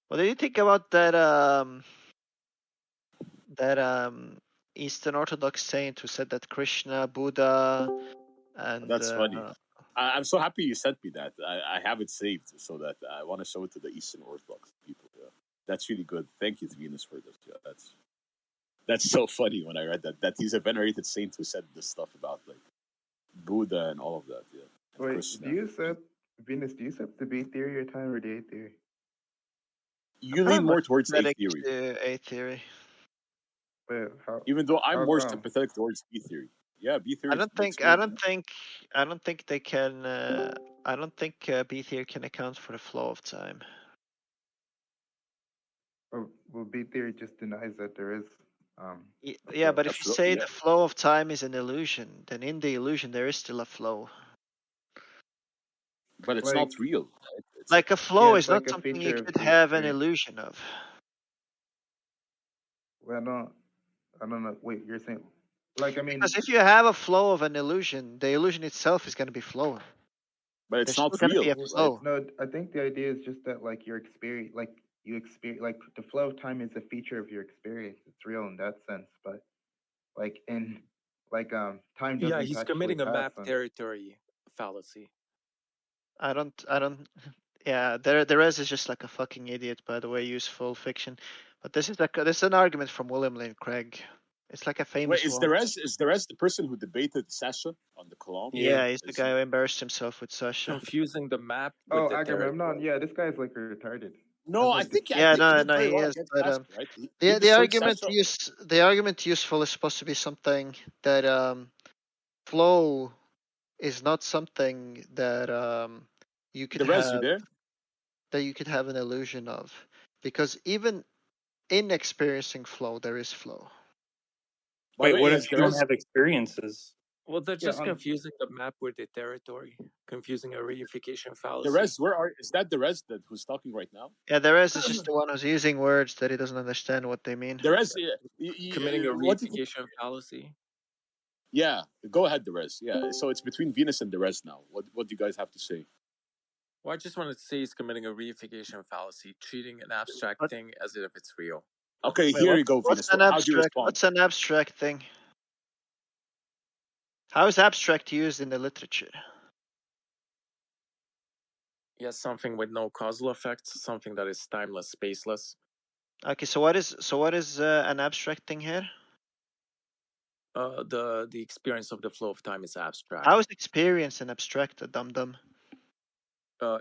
What do you think about that Eastern Orthodox saint who said that Krishna, Buddha, and That's funny. I'm so happy you sent me that. I have it saved so that I want to show it to the Eastern Orthodox people. Yeah. That's really good. Thank you to Venus for this. Yeah, that's so funny when I read that he's a venerated saint who said this stuff about like Buddha and all of that. Yeah, and Wait, Krishna. do you accept Venus? Do you accept the B theory or time or the A theory? You lean more towards A sympathetic theory, to A theory. Wait, even though I'm how more come? sympathetic towards B theory. Yeah, B theory. I don't think they can. I don't think B theory can account for the flow of time. Well, B theory just denies that there is. Yeah, but if you say yeah. the flow of time is an illusion, then in the illusion there is still a flow. But it's not real. Right? Like a flow is like not a something feature you of could the have an experience. illusion of. Well, I don't know. Wait, you're saying, like, I mean, Because if you have a flow of an illusion, the illusion itself is going to be flowing. But it's There's not still real. going to be a flow. No, I think the idea is just that, like, your experience, like the flow of time is a feature of your experience. It's real in that sense, but like time doesn't. Yeah, he's committing a map territory fallacy. I don't. Yeah, Derez is just like a fucking idiot, by the way, useful fiction. But this is an argument from William Lane Craig. It's like a famous Wait, is Derez the person who debated Sasha on the column? Yeah, he's the guy who embarrassed himself with Sasha. Confusing the map with the territory. Yeah, this guy's like retarded. No, I think he he is. But, Right? the argument useful is supposed to be something that flow is not something that you could have an illusion of, because even in experiencing flow there is flow. Wait, what if you don't have experiences? Well, they're just confusing the map with the territory, confusing a reification fallacy. Is that Derez who's talking right now? Yeah, Derez is just the one who's using words that he doesn't understand what they mean. Derez, committing a reification fallacy. Yeah, go ahead, Derez. Yeah, so it's between Venus and Derez now. What do you guys have to say? Well, I just wanted to say he's committing a reification fallacy, treating an abstract thing as if it's real. Okay, here you go, Venus. How do you respond? What's an abstract thing? How is abstract used in the literature? Yes, something with no causal effects, something that is timeless, spaceless. Okay, so what is an abstract thing here? The experience of the flow of time is abstract. How is experience an abstract, dum-dum?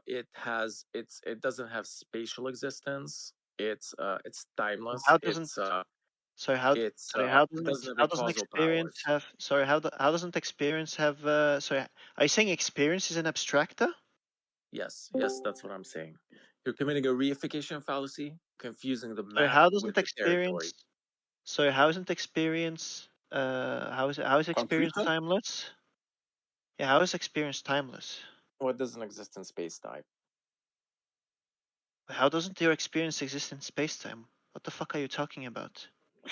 It doesn't have spatial existence. It's timeless. How doesn't how doesn't experience have? Sorry, how doesn't experience have? Sorry, are you saying experience is an abstracta? Yes, that's what I'm saying. You're committing a reification fallacy, confusing the map. Sorry, how doesn't with the experience? Territory. Sorry, how isn't experience? How is experience Concreta? Timeless? Yeah, how is experience timeless? Well, it doesn't exist in space-time. How doesn't your experience exist in space-time? What the fuck are you talking about?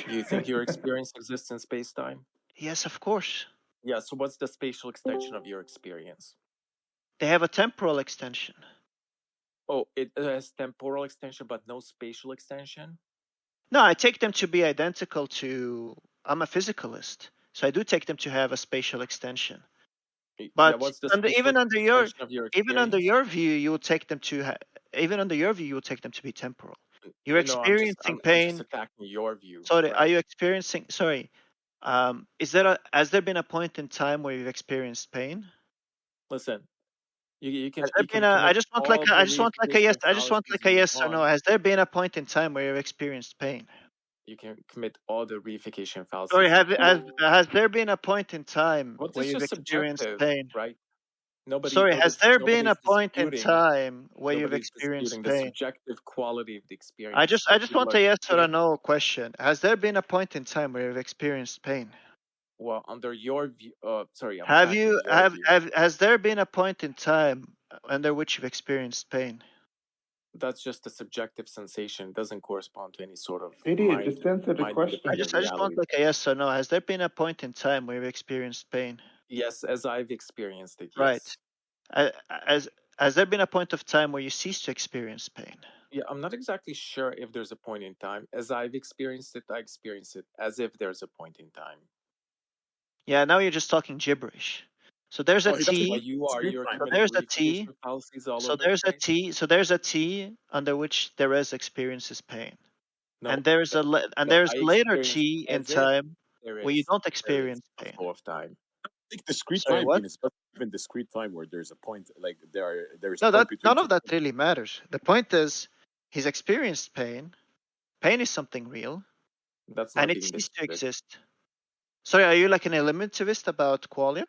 Do you think your experience exists in space-time? Yes, of course. Yeah, so what's the spatial extension of your experience? They have a temporal extension. Oh, it has temporal extension but no spatial extension? No, I take them to be identical to... I'm a physicalist, so I do take them to have a spatial extension. But even under your view, you would take them to be temporal. You're experiencing pain. I'm just attacking your view. Sorry, right? are you experiencing? Sorry, has there been a point in time where you've experienced pain? Listen, you can. I just want like a yes. I just want like a yes or no. Has there been a point in time where you've experienced pain? You can commit all the reification fallacies. Sorry, has there been a point in time where you've experienced pain? Right? Has there been a point in time where you've experienced pain? The subjective quality of the experience. I just want a yes or a no question. Has there been a point in time where you've experienced pain? Well, under your view, has there been a point in time under which you've experienced pain? That's just a subjective sensation. It doesn't correspond to any sort of Idiot, just answer the question. I just want like a yes or no. Has there been a point in time where you've experienced pain? Yes, as I've experienced it. Yes. Right. Has there been a point of time where you cease to experience pain? Yeah, I'm not exactly sure if there's a point in time. As I've experienced it, I experience it as if there's a point in time. Yeah, now you're just talking gibberish. So there's a Oh, he doesn't. T. Well, you're So committing there's a T. reification fallacies all So over the there's a place. T. So there's a T under which Therese experiences pain, No, and there's a no, there's I a later experience T in as if time where you don't there is experience a pain. flow of time. I think discrete Sorry, time, what? Venus, but even discrete time where there's a point, like there's No, a point that between none two. of that really matters. The point is, he's experienced pain. Pain is something real, That's and not it being ceased to disputed. exist. Sorry, are you like an eliminativist about qualia?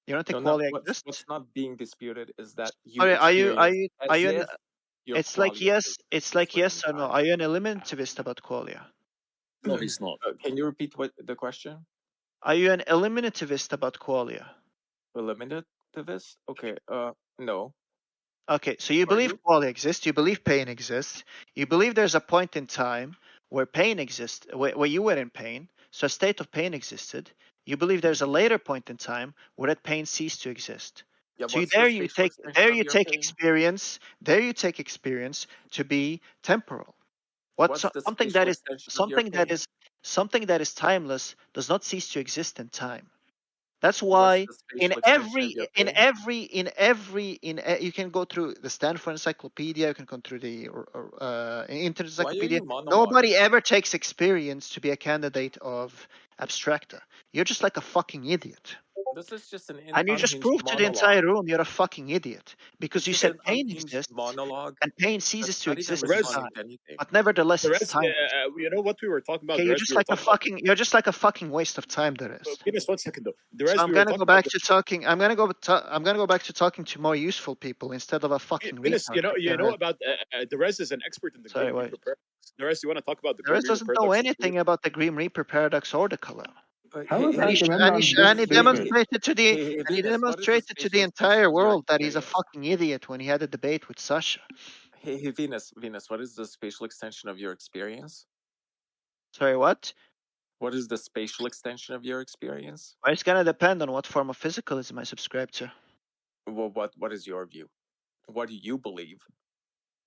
You don't think No, not qualia what's exists? not being disputed is that you Sorry, experience are as you if your it's like qualia yes, it's is like within yes or no. time. Are you an eliminativist about qualia? No, he's not. Can you repeat what the question? Are you an eliminativist about qualia? Eliminativist? Okay. No. Okay, so you Are believe you? qualia exists, you believe pain exists, you believe there's a point in time where pain exists, where you were in pain, so a state of pain existed. You believe there's a later point in time where that pain ceased to exist. Yeah. So What's the spatial extension there of you your take pain? experience to be temporal. What's the Something spatial extension of your pain? something that is timeless does not cease to exist in time. That's What's why the spatial extension of your pain? you can go through the Stanford Encyclopedia, you can go through the Internet Why are Encyclopedia. you monologuing? Nobody ever takes experience to be a candidate of abstracta. You're just like a fucking idiot. This is just an And you just unhinged proved to the entire monologue. room you're a fucking idiot. Because It's you just said an pain unhinged exists monologue and pain that's ceases to not even exist in Therese, time. responding to anything. But nevertheless, it's Therese, time. you know what we were talking about? Okay, Therese, we were talking about. you're just like a fucking waste of time, there is. Venus, 1 second though. So Therese, I'm we were gonna go talking about. back to talking. I'm gonna go back to talking to more useful people instead of a fucking Venus, retard like you the know rest. about Therese is an expert in the Sorry, Grim wait. Reaper paradox. Therese, you want to talk about the The Grim rest Reaper doesn't know paradox? anything about the Grim Reaper paradox or the color. How is And he, Agamemnon this and he stupid? demonstrated to the and he Venus, what is the demonstrated to the spatial extension entire of your world that he's a experience? fucking idiot when he had a debate with Sasha. Hey, Venus, what is the spatial extension of your experience? Sorry, what? What is the spatial extension of your experience? Well, it's gonna depend on what form of physicalism I subscribe to. Well, what is your view? What do you believe?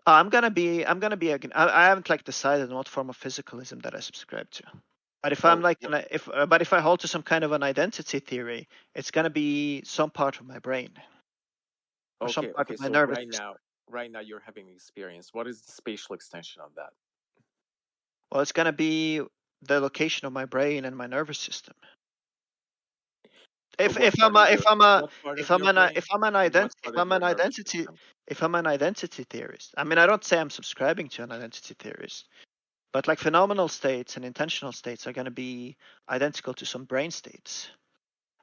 I'm gonna be I haven't like decided on what form of physicalism that I subscribe to. But if I'm like but if I hold to some kind of an identity theory, it's gonna be some part of my brain or some part of my So nervous system. right now you're having an experience. What is the spatial extension of that? Well, it's gonna be the location of my brain and my nervous system. If I'm an identity theorist, I mean, I don't say I'm subscribing to an identity theorist, but like phenomenal states and intentional states are going to be identical to some brain states,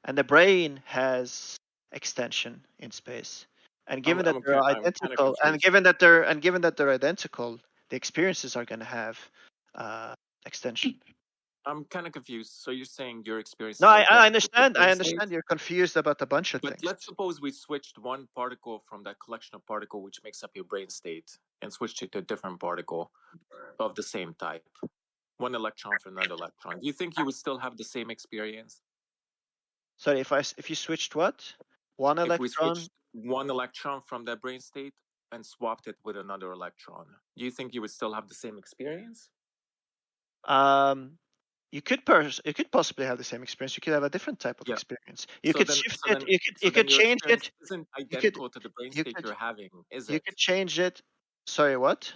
and the brain has extension in space. And given that they're I'm kind of identical, confused. given that they're identical, the experiences are going to have extension. I'm kind of confused. So you're saying your experience? No, I understand. I understand you're confused about a bunch of But things. let's suppose we switched one particle from that collection of particle which makes up your brain state and switched it to a different particle of the same type. One electron for another electron. Do you think you would still have the same experience? Sorry, if you switched what? One If we electron? switched one electron from that brain state and swapped it with another electron, do you think you would still have the same experience? You could possibly have the same experience. You could have a different type of experience. You could shift it. You could change it. Isn't identical to the brain state you're having, is it? You could change it. Sorry, what?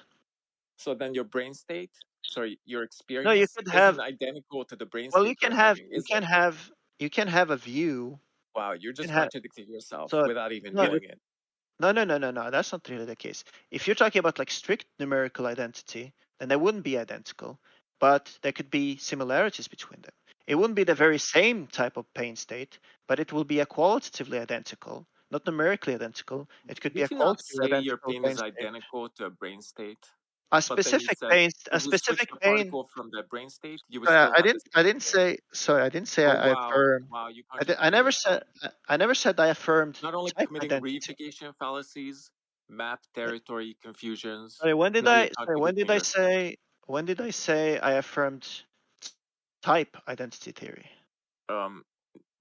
So then your brain state, your experience, no, you could have, isn't identical to the brain well, state you're having, is it? You can have a view. Wow, you're just contradicting yourself without even no, doing it. No, that's not really the case. If you're talking about like strict numerical identity, then they wouldn't be identical, but there could be similarities between them. It wouldn't be the very same type of pain state, but it will be a qualitatively identical, not numerically identical. It could be a You cannot qualitatively say your identical pain pain is state. identical to a brain state. A specific pain, if we switch the particle from the brain state, you would still have the same. I didn't say. Sorry, I didn't say I affirm. Wow, you I never said. I never said I affirmed. Not only type committing identity. reification fallacies, map territory confusions. Sorry, when did now I? you're Sorry, when did I contradicting yourself. say? When did I say I affirmed type identity theory?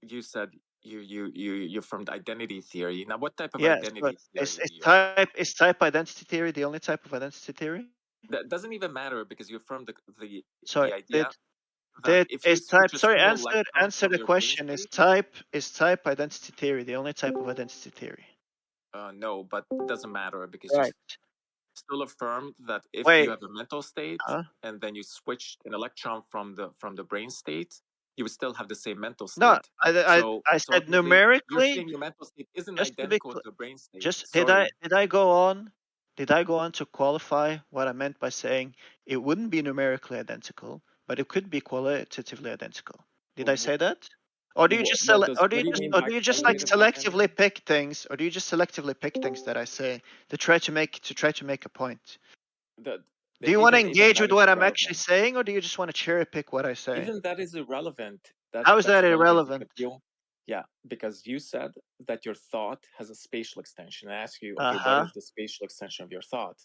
You said you formed identity theory. Now, what type of Yes, identity but theory do you have? is type identity theory the only type of identity theory? That doesn't even matter because you affirmed Sorry, the idea that did if you is switch type? a Sorry, single answer electron from the your brain question. state, Is type identity theory the only type of identity theory? no, but it doesn't matter because Right. you still affirmed that if Wait. you have a mental state and then you switch an electron from the brain state, you would still have the same mental state. No, I so said obviously numerically. you're saying your mental state isn't Just to be identical clear, to the brain state. just Sorry. did I go on? Did I go on to qualify what I meant by saying it wouldn't be numerically identical, but it could be qualitatively identical? Did I say that? Or do you just What do you mean by like qualitative selectively identity? pick things, or do you just selectively pick things that I say to try to make a point? Do you want to engage with what I'm actually saying, or do you just want to cherry pick what I say? Even that is irrelevant. How is that irrelevant? Yeah, because you said that your thought has a spatial extension. I asked you, okay, Uh-huh. what is the spatial extension of your thought?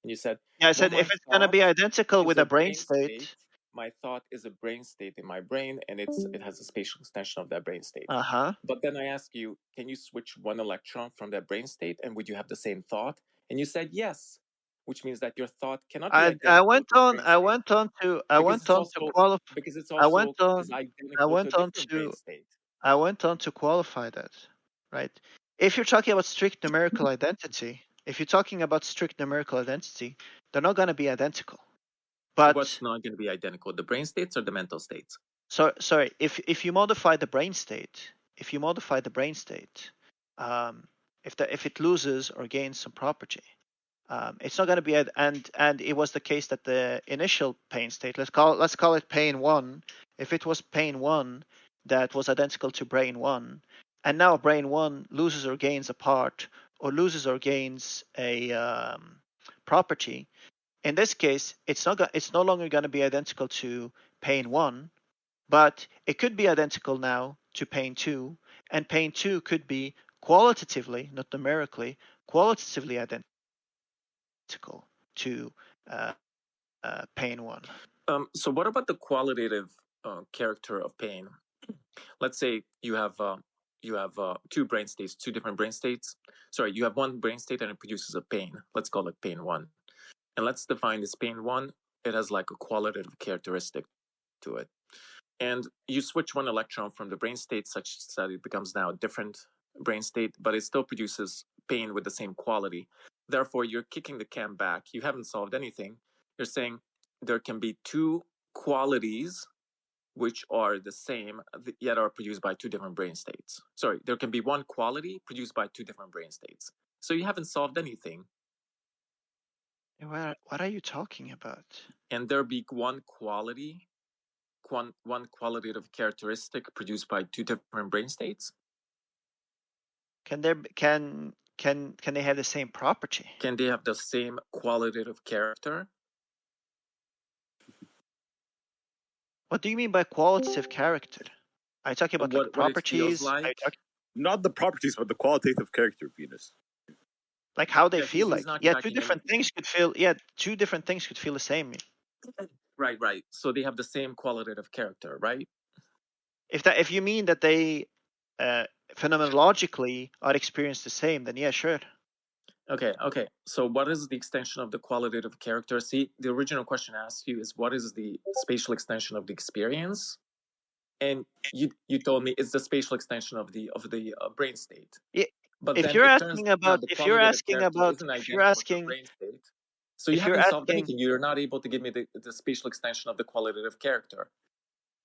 And you said, yeah, I said if it's going to be identical with a brain state. My thought is a brain state in my brain, and it has a spatial extension of that brain state. Uh-huh. But then I asked you, can you switch one electron from that brain state, and would you have the same thought? And you said yes, which means that your thought cannot be identical. I went on to qualify because it's also identical to a different brain state. I went on to qualify that, right? If you're talking about strict numerical identity, they're not going to be identical. But what's not going to be identical? The brain states or the mental states? So sorry, if you modify the brain state, if if it loses or gains some property, it's not going to be and it was the case that the initial pain state, let's call it pain 1. If it was pain 1 that was identical to brain 1, and now brain 1 loses or gains a part or loses or gains a property, in this case it's no longer going to be identical to pain 1, but it could be identical now to pain 2, and pain 2 could be qualitatively, not numerically, qualitatively identical to pain 1. So what about the qualitative character of pain? Let's say you have two brain states, two different brain states. Sorry, you have one brain state and it produces a pain. Let's call it pain 1. And let's define this pain 1. It has like a qualitative characteristic to it. And you switch one electron from the brain state such that it becomes now a different brain state, but it still produces pain with the same quality. Therefore, you're kicking the can back. You haven't solved anything. You're saying there can be two qualities which are the same, yet are produced by two different brain states. Sorry, there can be one quality produced by two different brain states. So you haven't solved anything. What are you talking about? And there be one quality, one qualitative characteristic produced by two different brain states? Can they have the same property? Can they have the same qualitative character? What do you mean by qualitative character? Are you talking about the properties? Like? Not the properties, but the qualitative character, Venus. Like how they feel like. Yeah, two different things could feel the same. Right. So they have the same qualitative character, right? If you mean that they phenomenologically are experienced the same, then yeah, sure. Okay. So what is the extension of the qualitative character? See, the original question asked you is what is the spatial extension of the experience? And you told me it's the spatial extension of the brain state. Yeah. But if you're asking about the brain state, so you haven't solved anything. You're not able to give me the spatial extension of the qualitative character.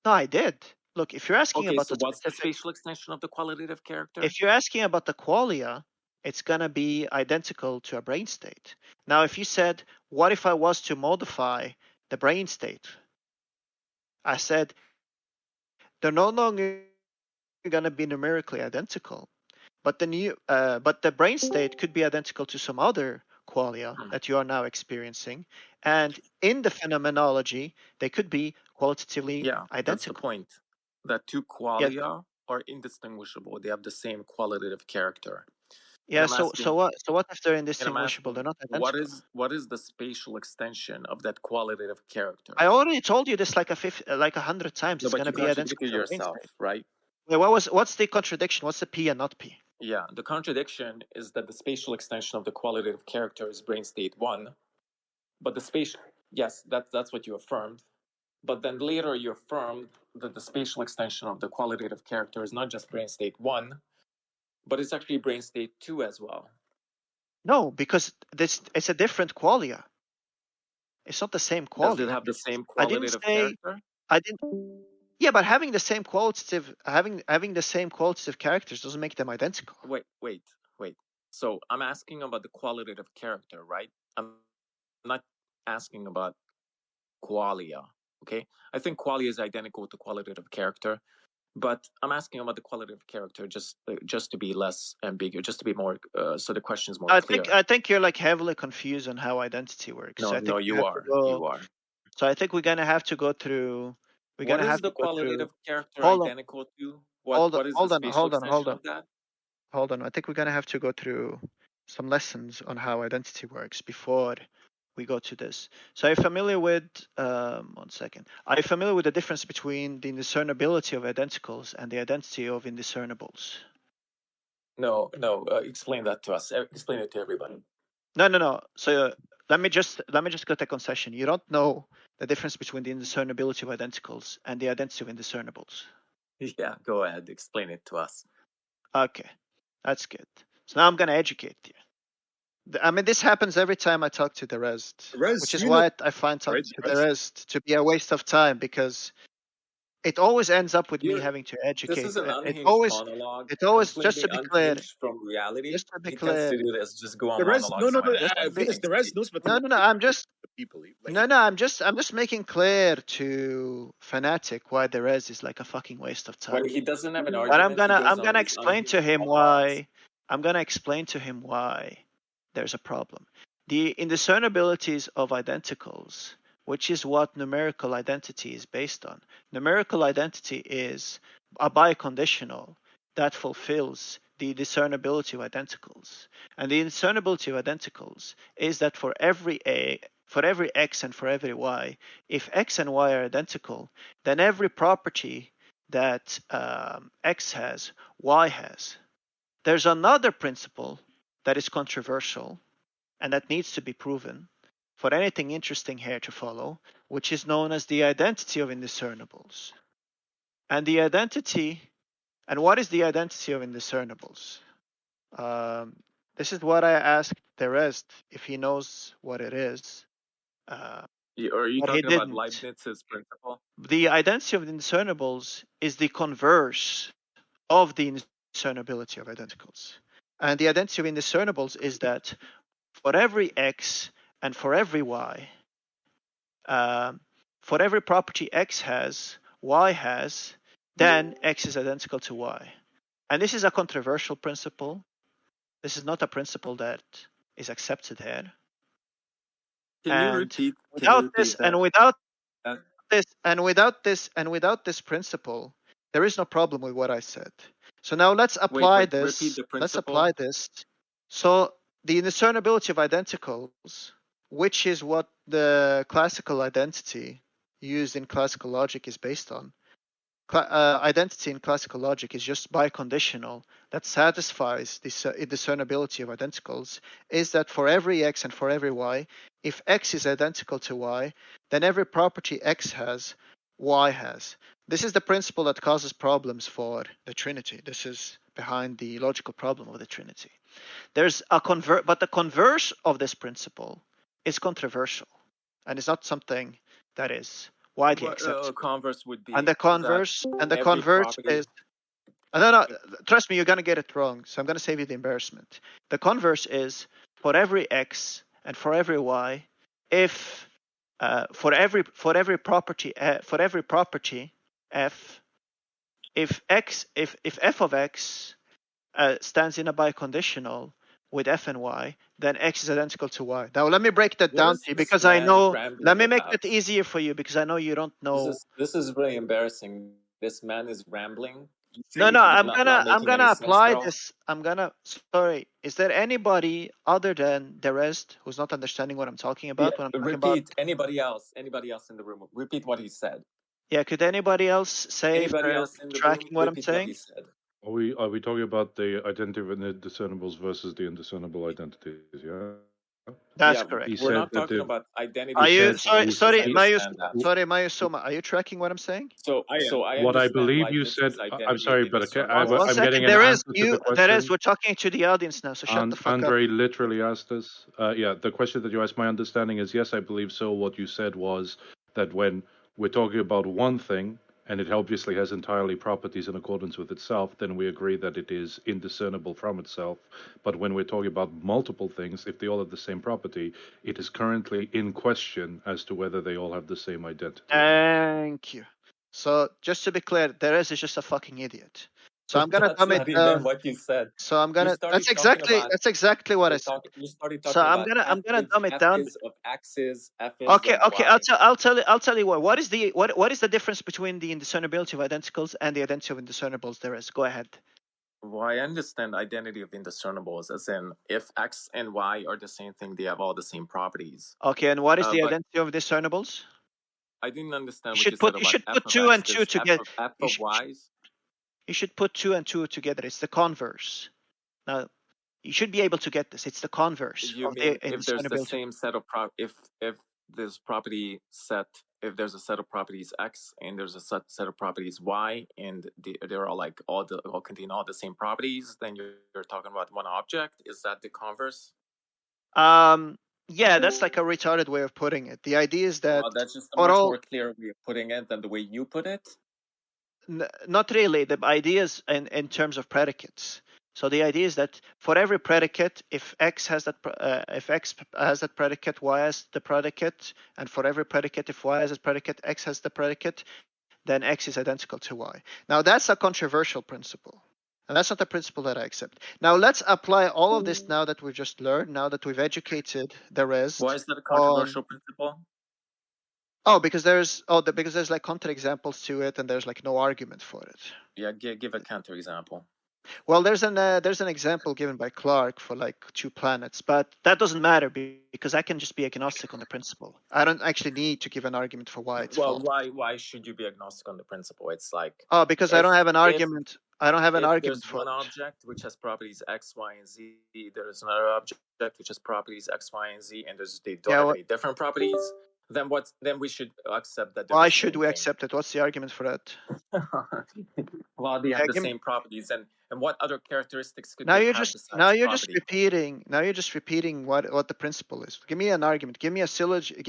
No, I did. Look, if you're asking about what's the spatial extension of the qualitative character? If you're asking about the qualia, it's going to be identical to a brain state. Now, if you said, what if I was to modify the brain state? I said, they're no longer going to be numerically identical, but the brain state could be identical to some other qualia that you are now experiencing, and in the phenomenology, they could be qualitatively identical. That's the point. That two qualia are indistinguishable. They have the same qualitative character. Yeah. So what if they're indistinguishable? They're not identical. What is the spatial extension of that qualitative character? I already told you this like 100 times. No, it's going to be identical to yourself, right? Wait, what's the contradiction? What's the P and not P? Yeah, the contradiction is that the spatial extension of the qualitative character is brain state 1, but the spatial, yes, that's what you affirmed. But then later you affirmed that the spatial extension of the qualitative character is not just brain state 1, but it's actually brain state 2 as well. No, because it's a different qualia. It's not the same qualia. Does it have the same qualitative character? I didn't. Yeah, but having the same qualitative characters doesn't make them identical. Wait. So I'm asking about the qualitative character, right? I'm not asking about qualia. Okay, I think qualia is identical with the qualitative character, but I'm asking about the qualitative character just to be less ambiguous, just to be more so the question is more clear. I think you're like heavily confused on how identity works. No, so I think you are. You are. So I think we're gonna have to go through. What is the qualitative character identical to? What is the spatial extension of that? Hold on. I think we're gonna have to go through some lessons on how identity works before we go to this. So are you familiar with 1 second? Are you familiar with the difference between the indiscernibility of identicals and the identity of indiscernibles? No. Explain that to us. Explain it to everybody. No. So let me just get a concession. You don't know the difference between the indiscernibility of identicals and the identity of indiscernibles. Yeah, go ahead. Explain it to us. Okay, that's good. So now I'm gonna educate you. I mean, this happens every time I talk to the rest, which is why I find talking to the rest to be a waste of time, because it always ends up with me having to educate. This is an unhinged monologue. It always, just to be clear, from reality. Just to be he clear, tends to do this. Just go on monologues. The rest knows what no. I'm just people. I'm just making clear to Fanatic why the res is like a fucking waste of time. Well, he doesn't have an argument. But I'm gonna explain to him why. I'm gonna explain to him why there's a problem. The indiscernibilities of identicals, which is what numerical identity is based on. Numerical identity is a biconditional that fulfills the discernibility of identicals. And the discernibility of identicals is that for every x and for every y, if x and y are identical, then every property that x has, y has. There's another principle that is controversial and that needs to be proven for anything interesting here to follow, which is known as the identity of indiscernibles. And what is the identity of indiscernibles? This is what I asked the rest if he knows what it is. Are you talking about Leibniz's principle? The identity of indiscernibles is the converse of the indiscernibility of identicals. And the identity of indiscernibles is that for every x and for every y, for every property x has, y has, then x is identical to y. And this is a controversial principle. This is not a principle that is accepted here. Can you repeat without this principle, there is no problem with what I said. So now let's apply this. Repeat the principle. Let's apply this. So the indiscernibility of identicals, which is what the classical identity used in classical logic is based on. Identity in classical logic is just biconditional that satisfies the indiscernibility of identicals, is that for every x and for every y, if x is identical to y, then every property x has, y has. This is the principle that causes problems for the Trinity. This is behind the logical problem of the Trinity. There's a but the converse of this principle is controversial, and it's not something that is widely accepted. Converse would be, and the converse is no, trust me, you're gonna get it wrong, so I'm gonna save you the embarrassment. The converse is for every x and for every y, if for every property f, if f of x stands in a biconditional with f and y, then x is identical to y. Now let me break that down to you, because I know. Let me make it easier for you, because I know you don't know. This is really embarrassing. This man is rambling. No, I'm gonna apply this. Sorry. Is there anybody other than the rest who's not understanding what I'm talking about when I'm talking about? Repeat. Anybody else in the room? Repeat what he said. Yeah, could anybody else say Anybody if they're else in the room tracking what I'm repeat what saying? he said? Are we talking about the identity of indiscernibles versus the indiscernible identities? Yeah. That's Yeah, correct. He we're said not that talking the about identity Are of you indiscernibles, because I Mayus? understand that. Sorry, Mayusoma. Are you tracking what I'm saying? So I what I understand believe why you this said. is I'm identity of sorry, but indiscernibles. One I'm second. getting an There is answer to the There is. question. We're talking to the audience now, so shut the fuck up. Andre literally asked us. Yeah, the question that you asked, my understanding is yes, I believe so. What you said was that when we're talking about one thing, and it obviously has entirely properties in accordance with itself, then we agree that it is indiscernible from itself. But when we're talking about multiple things, if they all have the same property, it is currently in question as to whether they all have the same identity. Thank you. So just to be clear, Derez is just a fucking idiot. So I'm gonna That's dumb it not even down. what you said. So I'm You gonna. started talking about That's exactly what I said. you started So talking about I'm gonna F dumb it F down. is of X's, F is Okay, of okay. Y. I'll tell you what is the difference between the indiscernibility of identicals and the identity of indiscernibles there is. Go ahead. Well, I understand identity of indiscernibles as in if X and Y are the same thing, they have all the same properties. Okay, and what is the But identity of discernibles? I didn't understand You what you should said put about F of 2 and 2 X's, together. F You of should, Y's. you should put 2 and 2 together. It's the converse. Now, you should be able to get this. It's the converse You of mean the if there's the indiscernibility. same set of if this property set, if there's a set of properties X and there's a set of properties Y and they're all like all contain all the same properties, then you're talking about one object. Is that the converse? Yeah, that's like a retarded way of putting it. The idea is that Well, that's just a for much all, more clear way of putting it than the way you put it. not really. The idea is in terms of predicates. So the idea is that for every predicate, if X has that predicate, Y has the predicate, and for every predicate, if Y has a predicate, X has the predicate, then X is identical to Y. Now that's a controversial principle. And that's not a principle that I accept. Now let's apply all of this now that we've just learned, now that we've educated the rest. Why is that a controversial principle? Because there's like counterexamples to it, and there's like no argument for it. Yeah, give a counterexample. Well, there's an example given by Clark for like 2 planets, but that doesn't matter because I can just be agnostic on the principle. I don't actually need to give an argument for why it's false. Why should you be agnostic on the principle? It's like because I don't have an argument. I don't have an argument there's for one it. object which has properties X, Y, and Z. There's another object which has properties X, Y, and Z, and they don't have any different properties. Then we should accept that. Why should we accept it? What's the argument for that? Well, they have the same properties, and what other characteristics could now they you're have just besides now you're property? just repeating what the principle is. Give me an argument. Give me a syllogism.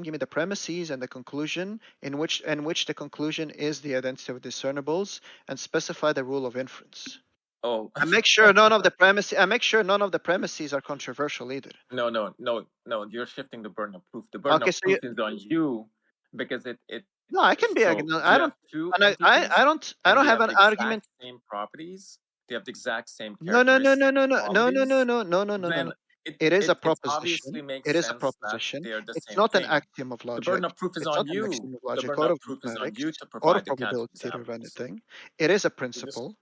Give me the premises and the conclusion in which the conclusion is the identity of discernibles, and specify the rule of inference. Oh, and make sure none of the premises are controversial either. No. You're shifting the burden of proof. The burden of proof is on you because it. No, I can be. I don't have an argument. Same properties. They have the exact same No. Then it is a proposition. Obviously makes It is a sense proposition. that they are the It's same not thing. an axiom of logic. The burden of proof is it's on not you. An axiom of logic the burden or of proof is on you to or provide the probability of counterexamples. anything. It is a principle.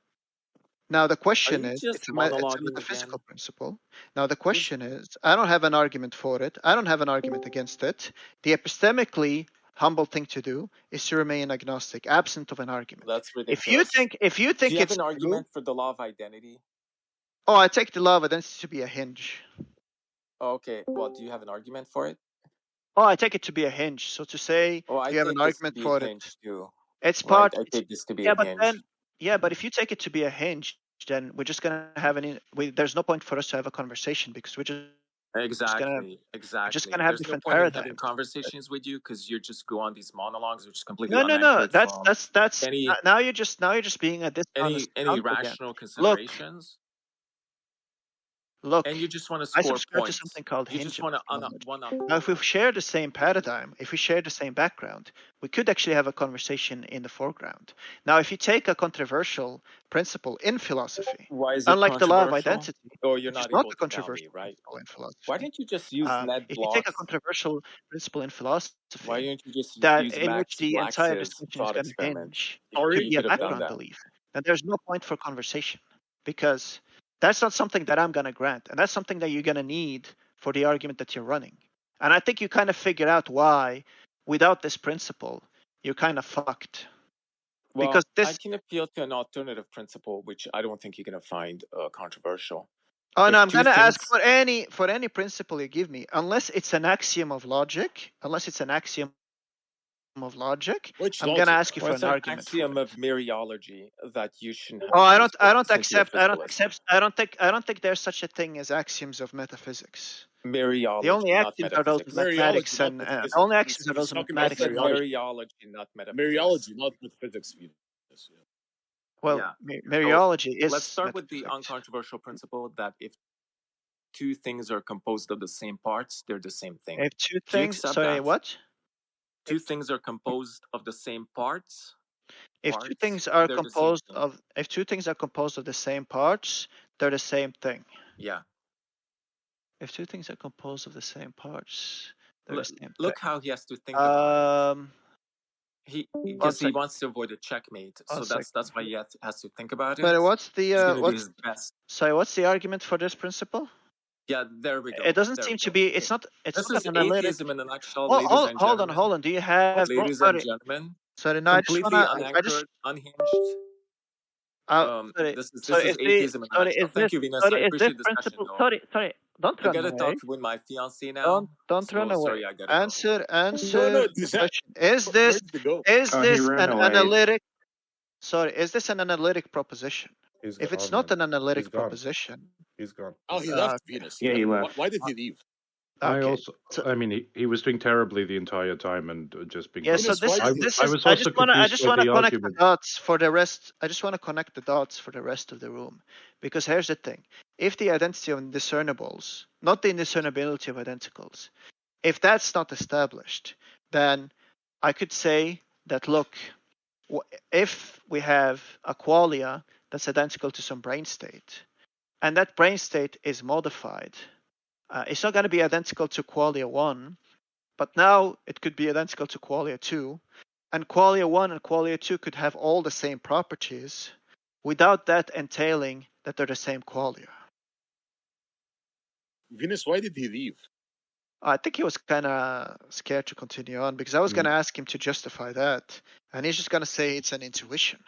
Now the question is, it's a metaphysical principle. Now the question is, I don't have an argument for it. I don't have an argument against it. The epistemically humble thing to do is to remain agnostic, absent of an argument. That's ridiculous. If you think do you have it's an argument true, for the law of identity? Oh, I take the law of identity to be a hinge. Okay. Well, do you have an argument for it? Oh, I take it to be a hinge. So to say, do you have an argument for it? Too. It's part. I take this to be a hinge. But if you take it to be a hinge, then we're just gonna have there's no point for us to have a conversation because we're just Exactly. just gonna have There's different no point paradigms. in having conversations with you because you just go on these monologues, which is completely No. That's now you're just being a dishonest. Any rational considerations. Look, and you just want to I score subscribe points. to something called you hinge. Just want to one up. Now, if we share the same paradigm, if we share the same background, we could actually have a conversation in the foreground. Now, if you take a controversial principle in philosophy, why is it unlike the law of identity, you're not able a to controversial tell me, right? principle in philosophy. Why don't you just use net if blocks? You take a controversial principle in philosophy, why don't you just use in Max which the entire Black's discussion is going to experiment? hinge, Or could you be a could have done background that. belief, then there's no point for conversation because that's not something that I'm going to grant, and that's something that you're going to need for the argument that you're running. And I think you kind of figure out why, without this principle, you're kind of fucked. Well, Because I this. can appeal to an alternative principle, which I don't think you're going to find controversial. Oh If no, I'm two gonna ask things- for any principle you give me, unless it's an axiom of logic. Which I'm logic? gonna ask you Well, for it's an an argument for axiom it. of mereology that you shouldn't have Oh, to use I don't simply physicalism. I don't think there's such a thing as axioms of metaphysics. Mereology, The only not axioms are those metaphysics. Mariology, mathematics, not and the metaphysics. only axioms are those He's talking I about mathematics said and logic. Mariology. mereology, not metaphysics. Mariology, not metaphysics, Venus. Yeah. Well, Yeah. mereology is. Let's start with the metaphysics. uncontroversial principle that if two things are composed of the same parts, they're the same thing. If two Do you things, accept sorry, that? what? Two things are composed of the same parts. If two things are they're the same composed thing. of, if two things are composed of the same parts, they're the same thing. Yeah. If two things are composed of the same parts, they're the same Look thing. how he has to think about it. One Because he sec. wants to avoid a checkmate, so One that's second. why he has to think about it. But what's He's the gonna do his best. sorry, what's the argument for this principle? Yeah, there we go. It doesn't There seem we to go. be. It's not. It's This not is an analytic. atheism in a nutshell, ladies and Hold gentlemen. on, hold on. Do you have? Ladies and gentlemen. Sorry, no. I just Completely wanna. unanchored, unhinged. Sorry. This is Sorry, atheism in a nutshell. Thank you, Venus. I is this appreciate the discussion, principle? though. Sorry. Don't I run gotta away. talk with my fiancée now. Don't run away. Sorry, I gotta Answer. No, The question. Is this ran an away. analytic? Sorry, is this an analytic proposition? If it's not an analytic He's gone. proposition, He's gone. Oh, he left Venus. Yeah, he left. Why did he leave? I mean, he was doing terribly the entire time and just being. Yeah, so Venus, why did this I is. was I also just wanna confused by the connect the argument. dots for the rest. I just want to connect the dots for the rest of the room, because here's the thing: if the identity of indiscernibles, not the indiscernibility of identicals, if that's not established, then I could say that look, if we have a qualia that's identical to some brain state, and that brain state is modified, it's not going to be identical to qualia 1, but now it could be identical to qualia 2, and qualia 1 and qualia 2 could have all the same properties without that entailing that they're the same qualia. Venus, why did he leave? I think he was kind of scared to continue on, because I was going to ask him to justify that, and he's just going to say it's an intuition.